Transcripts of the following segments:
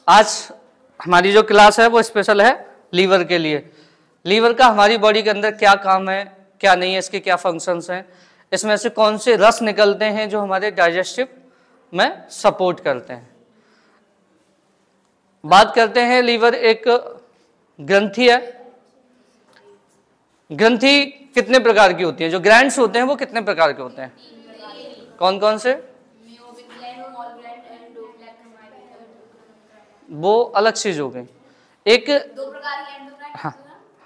आज हमारी जो क्लास है वो स्पेशल है लीवर के लिए। लीवर का हमारी बॉडी के अंदर क्या काम है, क्या नहीं है, इसके क्या फंक्शंस हैं, इसमें से कौन से रस निकलते हैं जो हमारे डाइजेस्टिव में सपोर्ट करते हैं। बात करते हैं, लीवर एक ग्रंथि है। ग्रंथि कितने प्रकार की होती है? जो ग्लैंड्स होते हैं वो कितने प्रकार के होते हैं? कौन कौन से? वो अलग चीज हो गई। एक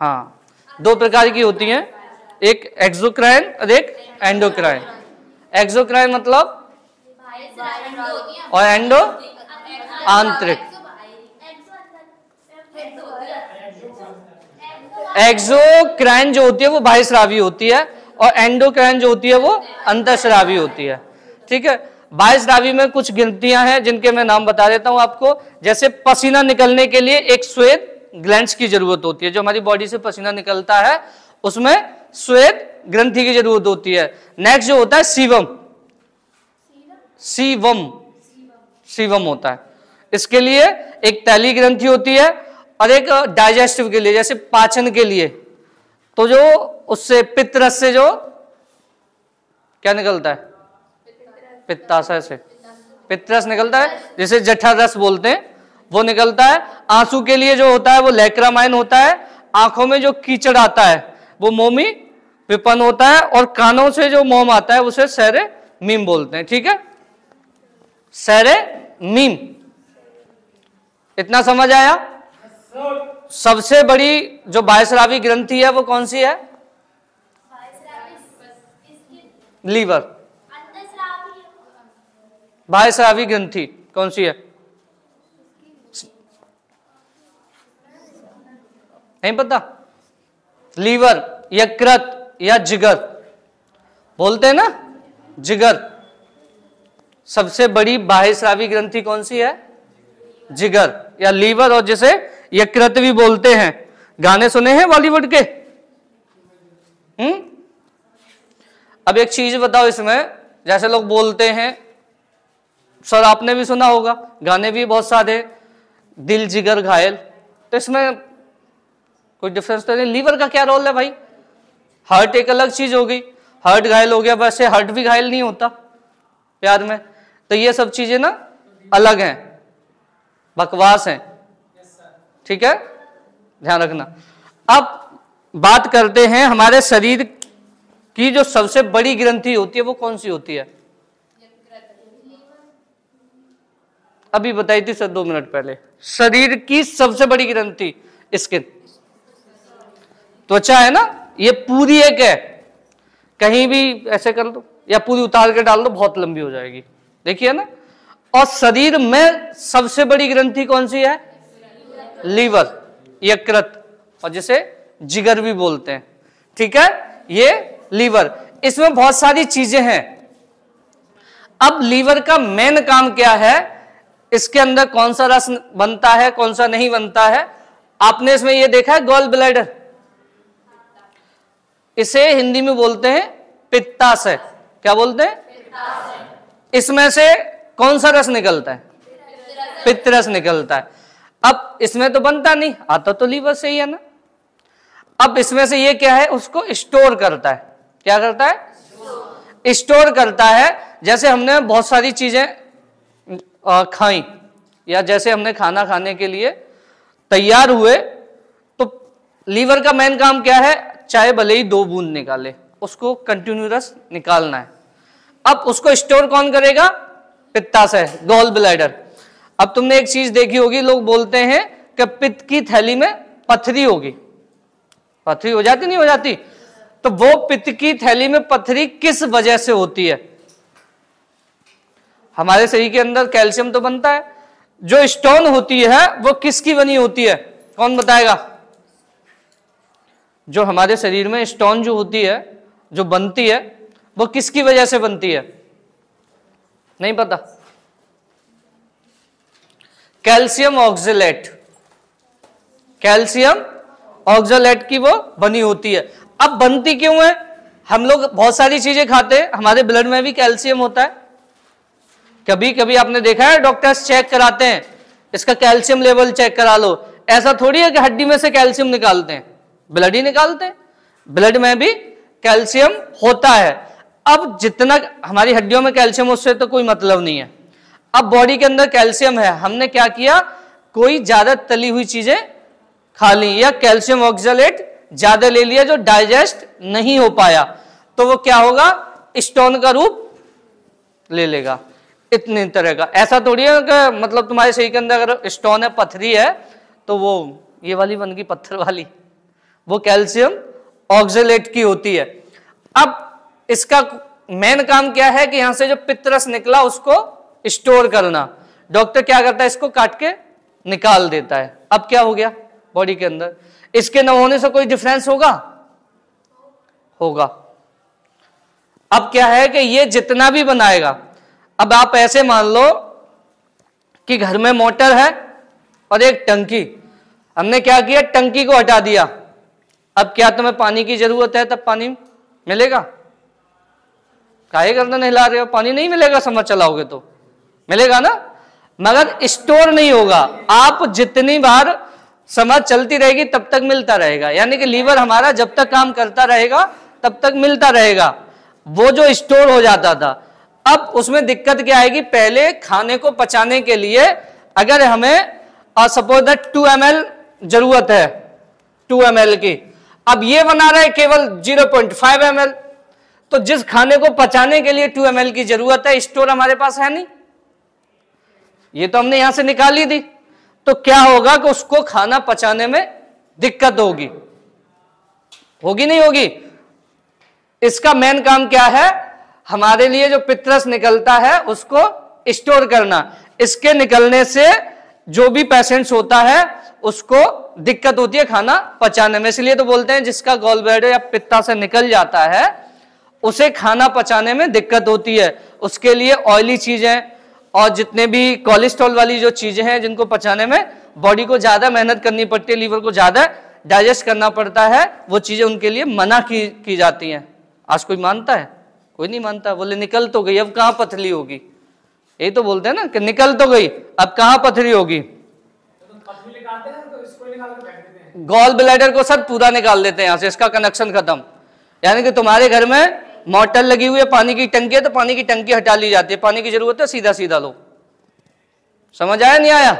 हाँ, दो प्रकार की होती हैं, एक एक्सोक्राइन और एक एंडोक्राइन। एक्सोक्राइन मतलब और एंडो आंतरिक। एक्सोक्राइन जो होती है वो बाह्यस्रावी होती है और एंडोक्राइन जो होती है वो अंतःस्रावी होती है। ठीक है, बाह्यस्रावी में कुछ गिनतियां हैं जिनके मैं नाम बता देता हूं आपको। जैसे पसीना निकलने के लिए एक श्वेत ग्लैंड्स की जरूरत होती है। जो हमारी बॉडी से पसीना निकलता है उसमें श्वेत ग्रंथि की जरूरत होती है। नेक्स्ट जो होता है सीवम, सीवम सीवम होता है। इसके लिए एक तैली ग्रंथि होती है और एक डाइजेस्टिव के लिए, जैसे पाचन के लिए, तो जो उससे पित्तरस से जो क्या निकलता है, पित्ताशय से पित्तरस निकलता है, जिसे जठर रस बोलते हैं, वो निकलता है। आंसू के लिए जो होता है वो लैक्रामाइन होता है। आंखों में जो कीचड़ आता है वो मोमी विपन होता है और कानों से जो मोम आता है उसे सेरे मीम बोलते हैं। ठीक है, सेरे मीम, इतना समझ आया? सबसे बड़ी जो बाह्यस्रावी ग्रंथि है वो कौन सी है? लीवर। बाह्यस्रावी ग्रंथि कौन सी है? नहीं पता? लीवर, यकृत या जिगर बोलते हैं ना, जिगर। सबसे बड़ी बाह्यस्रावी ग्रंथि कौन सी है? जिगर या लीवर, और जिसे यकृत भी बोलते हैं। गाने सुने हैं बॉलीवुड के? अब एक चीज बताओ इसमें, जैसे लोग बोलते हैं, सर आपने भी सुना होगा, गाने भी बहुत सारे, दिल जिगर घायल, तो इसमें कोई डिफरेंस तो नहीं। लीवर का क्या रोल है भाई? हार्ट एक अलग चीज हो गई, हार्ट घायल हो गया, वैसे हार्ट भी घायल नहीं होता प्यार में। तो ये सब चीजें ना अलग हैं, बकवास हैं। ठीक है, ध्यान रखना। अब बात करते हैं हमारे शरीर की जो सबसे बड़ी ग्रंथि होती है वो कौन सी होती है? अभी बताई थी सर 2 मिनट पहले। शरीर की सबसे बड़ी ग्रंथि स्किन, त्वचा है ना, ये पूरी एक है। कहीं भी ऐसे कर दो या पूरी उतार के डाल दो, बहुत लंबी हो जाएगी, देखिए ना। और शरीर में सबसे बड़ी ग्रंथि कौन सी है? लीवर, यकृत, और जिसे जिगर भी बोलते हैं। ठीक है, ये लीवर, इसमें बहुत सारी चीजें हैं। अब लीवर का मेन काम क्या है? इसके अंदर कौन सा रस बनता है, कौन सा नहीं बनता है? आपने इसमें ये देखा है गॉल ब्लैडर, इसे हिंदी में बोलते हैं पित्ताशय। क्या बोलते हैं? इसमें से कौन सा रस निकलता है? पित्तरस निकलता है। अब इसमें तो बनता नहीं, आता तो लीवर से ही है ना। अब इसमें से ये क्या है? उसको स्टोर करता है। क्या करता है? स्टोर करता है। जैसे हमने बहुत सारी चीजें खाई, या जैसे हमने खाना खाने के लिए तैयार हुए, तो लीवर का मेन काम क्या है? चाहे भले ही 2 बूंद निकाले, उसको कंटिन्यूअस निकालना है। अब उसको स्टोर कौन करेगा? पित्ताशय, गॉल ब्लैडर। अब तुमने एक चीज देखी होगी, लोग बोलते हैं कि पित्त की थैली में पथरी होगी। पथरी हो जाती नहीं हो जाती? तो वो पित्त की थैली में पथरी किस वजह से होती है? हमारे शरीर के अंदर कैल्शियम तो बनता है, जो स्टोन होती है वो किसकी बनी होती है? कौन बताएगा? जो हमारे शरीर में स्टोन जो होती है, जो बनती है, वो किसकी वजह से बनती है? नहीं पता? कैल्शियम ऑक्जेलेट, कैल्शियम ऑक्जेलेट की वो बनी होती है। अब बनती क्यों है? हम लोग बहुत सारी चीजें खाते हैं, हमारे ब्लड में भी कैल्शियम होता है। कभी कभी आपने देखा है डॉक्टर्स चेक कराते हैं इसका कैल्शियम लेवल चेक करा लो। ऐसा थोड़ी है कि हड्डी में से कैल्शियम निकालते हैं, ब्लड ही निकालते हैं, ब्लड में भी कैल्शियम होता है। अब जितना हमारी हड्डियों में कैल्शियम उससे तो कोई मतलब नहीं है। अब बॉडी के अंदर कैल्शियम है, हमने क्या किया, कोई ज्यादा तली हुई चीजें खा ली या कैल्शियम ऑक्सलेट ज्यादा ले लिया जो डाइजेस्ट नहीं हो पाया, तो वो क्या होगा, स्टोन का रूप ले लेगा। इतनी तरह का, ऐसा थोड़ी है कि मतलब तुम्हारे शरीर के अंदर अगर स्टोन है, पथरी है, तो वो ये वाली बन गई पत्थर वाली, वो कैल्शियम ऑक्सलेट की होती है। अब इसका मेन काम क्या है कि यहां से जो पित्तरस निकला उसको स्टोर करना। डॉक्टर क्या करता है, इसको काट के निकाल देता है। अब क्या हो गया बॉडी के अंदर, इसके न होने से कोई डिफरेंस होगा, होगा। अब क्या है कि ये जितना भी बनाएगा, अब आप ऐसे मान लो कि घर में मोटर है और एक टंकी, हमने क्या किया, टंकी को हटा दिया। अब क्या तुम्हें पानी की जरूरत है, तब पानी मिलेगा? काहे करना नहीं ला रहे हो, पानी नहीं मिलेगा, समझ चलाओगे तो मिलेगा ना, मगर स्टोर नहीं होगा। आप जितनी बार समझ चलती रहेगी तब तक मिलता रहेगा, यानी कि लीवर हमारा जब तक काम करता रहेगा तब तक मिलता रहेगा। वो जो स्टोर हो जाता था, अब उसमें दिक्कत क्या आएगी, पहले खाने को पचाने के लिए अगर हमें सपोज दैट 2 ml जरूरत है, 2 ml की, अब ये बना रहा है केवल 0.5 ml, तो जिस खाने को पचाने के लिए 2 ml की जरूरत है, स्टोर हमारे पास है नहीं, ये तो हमने यहां से निकाली दी, तो क्या होगा कि उसको खाना पचाने में दिक्कत होगी, होगी नहीं होगी? इसका मेन काम क्या है, हमारे लिए जो पित्तरस निकलता है उसको स्टोर करना। इसके निकलने से जो भी पेशेंट्स होता है उसको दिक्कत होती है खाना पचाने में, इसलिए तो बोलते हैं जिसका गॉल ब्लैडर या पित्ता से निकल जाता है उसे खाना पचाने में दिक्कत होती है। उसके लिए ऑयली चीजें और जितने भी कोलेस्ट्रॉल वाली जो चीजें हैं जिनको पचाने में बॉडी को ज्यादा मेहनत करनी पड़ती है, लीवर को ज्यादा डाइजेस्ट करना पड़ता है, वो चीजें उनके लिए मना की जाती हैं। आज कोई मानता है? कोई नहीं मानता। बोले निकल तो गई, अब कहां पथरी होगी, यही तो बोलते हैं ना कि निकल तो गई, अब कहां पथरी होगी। गॉल ब्लैडर को सर पूरा निकाल देते हैं यहां से, इसका कनेक्शन खत्म। यानी कि तुम्हारे घर में मोटर लगी हुई है, पानी की टंकी है, तो पानी की टंकी हटा ली जाती है, पानी की जरूरत है सीधा सीधा लो। समझ आया नहीं आया?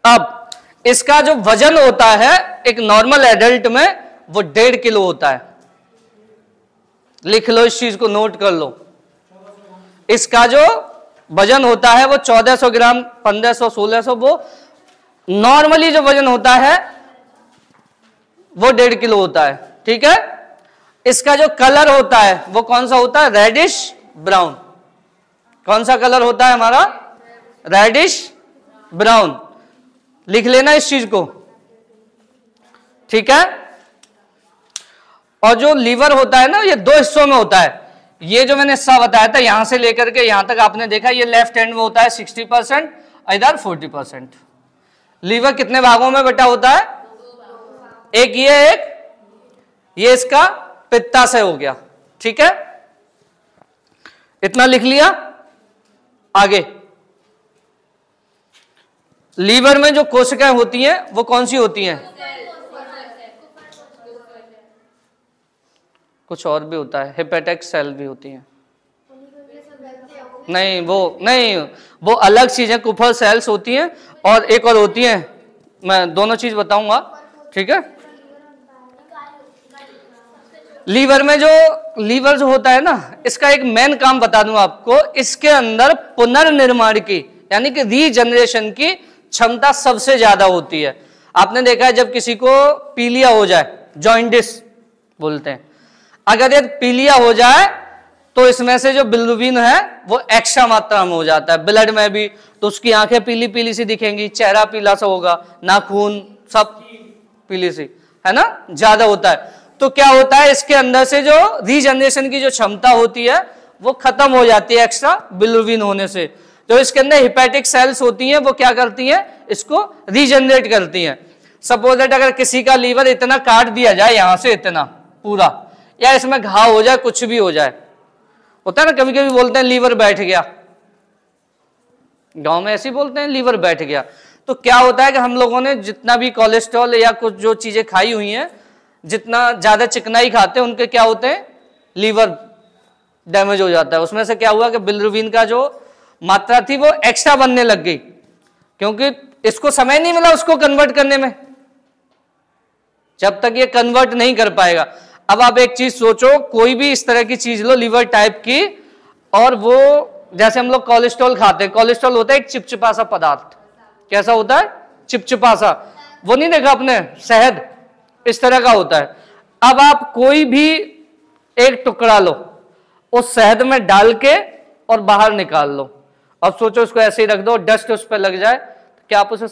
अब इसका जो वजन होता है एक नॉर्मल एडल्ट में वो 1.5 किलो होता है। लिख लो इस चीज को, नोट कर लो। इसका जो वजन होता है वो 1400 ग्राम, 1500, 1600, वो नॉर्मली जो वजन होता है वो 1.5 किलो होता है। ठीक है। इसका जो कलर होता है वो कौन सा होता है, रेडिश ब्राउन। कौन सा कलर होता है हमारा, रेडिश ब्राउन। लिख लेना इस चीज को, ठीक है। और जो लीवर होता है ना ये 2 हिस्सों में होता है। ये जो मैंने हिस्सा बताया था यहां से लेकर के यहां तक आपने देखा, ये लेफ्ट हैंड में होता है 60%, इधर 40%। लीवर कितने भागों में बटा होता है, एक ये इसका पित्ताशय हो गया। ठीक है, इतना लिख लिया। आगे लीवर में जो कोशिकाएं होती हैं वो कौन सी होती हैं, कुछ और भी होता है, हेपेटिक सेल भी होती हैं। नहीं वो अलग चीजें, कुफर सेल्स होती हैं और एक और होती हैं, मैं दोनों चीज बताऊंगा। ठीक है। लीवर जो होता है ना, इसका एक मेन काम बता दूं आपको, इसके अंदर पुनर्निर्माण की यानी कि रीजनरेशन की क्षमता सबसे ज्यादा होती है। आपने देखा है जब किसी को पीलिया हो जाए, जॉइंटिस बोलते हैं, अगर ये पीलिया हो जाए तो इसमें से जो बिलिरुबिन है वो एक्स्ट्रा मात्रा में हो जाता है, ब्लड में भी, तो उसकी आंखें पीली पीली सी दिखेंगी, चेहरा पीला सा होगा, नाखून सब पीली सी, है ना, ज्यादा होता है। तो क्या होता है, इसके अंदर से जो रीजनरेशन की जो क्षमता होती है वो खत्म हो जाती है एक्स्ट्रा बिलिरुबिन होने से। जो इसके अंदर हिपैटिक सेल्स होती हैं वो क्या करती हैं, इसको रीजनरेट करती हैं। सपोज दैट अगर किसी का लीवर इतना काट दिया जाए यहां से इतना पूरा, या इसमें घाव हो जाए, कुछ भी हो जाए, होता है ना, कभी कभी बोलते हैं लीवर बैठ गया, गांव में ऐसे ही बोलते हैं, लीवर बैठ गया। तो क्या होता है कि हम लोगों ने जितना भी कोलेस्ट्रॉल या कुछ जो चीजें खाई हुई हैं, जितना ज्यादा चिकनाई खाते हैं, उनके क्या होते हैं, लीवर डैमेज हो जाता है। उसमें से क्या हुआ कि बिलिरुबिन का जो मात्रा थी वो एक्स्ट्रा बनने लग गई, क्योंकि इसको समय नहीं मिला उसको कन्वर्ट करने में, जब तक ये कन्वर्ट नहीं कर पाएगा। अब आप एक चीज सोचो, कोई भी इस तरह की चीज लो लीवर टाइप की, और वो जैसे हम लोग कोलेस्ट्रॉल खाते हैं, कोलेस्ट्रॉल होता है एक चिपचिपा सा पदार्थ। कैसा होता है, चिपचिपा सा, वो नहीं देखा आपने, शहद इस तरह का होता है। अब आप कोई भी एक टुकड़ा लो, उस शहद में डाल के और बाहर निकाल लो, अब सोचो उसको ऐसे ही रख दो, डस्ट उस पर लग जाए, क्या आप उसे